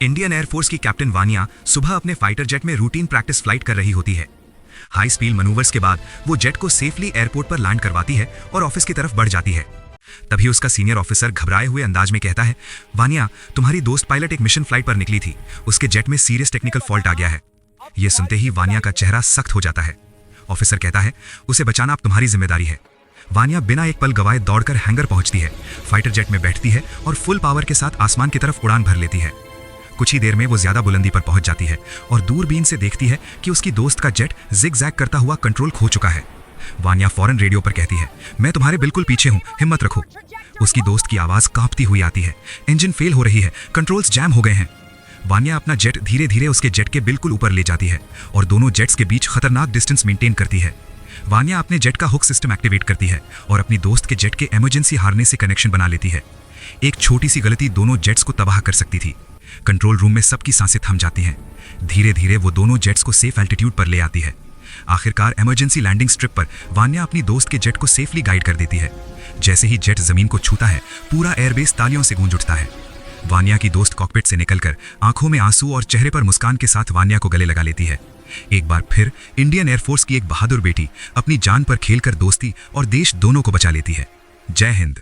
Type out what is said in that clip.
Indian air force की captain Vaniya सुबह अपने फाइटर जेट में रूटीन प्रैक्टिस फ्लाइट कर रही होती है। हाई स्पीड मनूवर्स के बाद वो जेट को सेफली एयरपोर्ट पर लैंड करवाती है और ऑफिस की तरफ बढ़ जाती है। तभी उसका सीनियर ऑफिसर घबराए हुए अंदाज में कहता है, वानिया, तुम्हारी दोस्त पायलट एक मिशन फ्लाइट पर निकली थी, उसके जेट में सीरियस टेक्निकल फॉल्ट आ गया है। यह सुनते ही वानिया का चेहरा सख्त हो जाता है। ऑफिसर कहता है, उसे बचाना अब तुम्हारी जिम्मेदारी है। वानिया बिना एक पल गवाए दौड़कर हैंगर पहुंचती है, फाइटर जेट में बैठती है और फुल पावर के साथ आसमान की तरफ उड़ान भर लेती है। कुछ ही देर में वो ज्यादा बुलंदी पर पहुंच जाती है और दूरबीन से देखती है कि उसकी दोस्त का जेट जिग-जैग करता हुआ कंट्रोल खो चुका है। वानिया फौरन रेडियो पर कहती है, मैं तुम्हारे बिल्कुल पीछे हूं, हिम्मत रखो। उसकी दोस्त की आवाज कांपती हुई आती है, इंजन फेल हो रही है, कंट्रोल्स जैम हो गए हैं। वानिया अपना जेट धीरे धीरे उसके जेट के बिल्कुल ऊपर ले जाती है और दोनों जेट्स के बीच खतरनाक डिस्टेंस मेंटेन करती है। वानिया अपने जेट का हुक सिस्टम एक्टिवेट करती है और अपनी दोस्त के जेट के इमरजेंसी हार्नेस से कनेक्शन बना लेती है। एक छोटी सी गलती दोनों जेट्स को तबाह कर सकती थी। कंट्रोल रूम में सबकी सांसें थम जाती हैं। धीरे धीरे वो दोनों जेट्स को सेफ एल्टीट्यूड पर ले आती है। आखिरकार इमरजेंसी लैंडिंग स्ट्रिप पर वानिया अपनी दोस्त के जेट को सेफली गाइड कर देती है। जैसे ही जेट जमीन को छूता है, पूरा एयरबेस तालियों से गूंज उठता है। वानिया की दोस्त कॉकपिट से निकलकर आंखों में आंसू और चेहरे पर मुस्कान के साथ वानिया को गले लगा लेती है। एक बार फिर इंडियन एयरफोर्स की एक बहादुर बेटी अपनी जान पर खेलकर दोस्ती और देश दोनों को बचा लेती है। जय हिंद।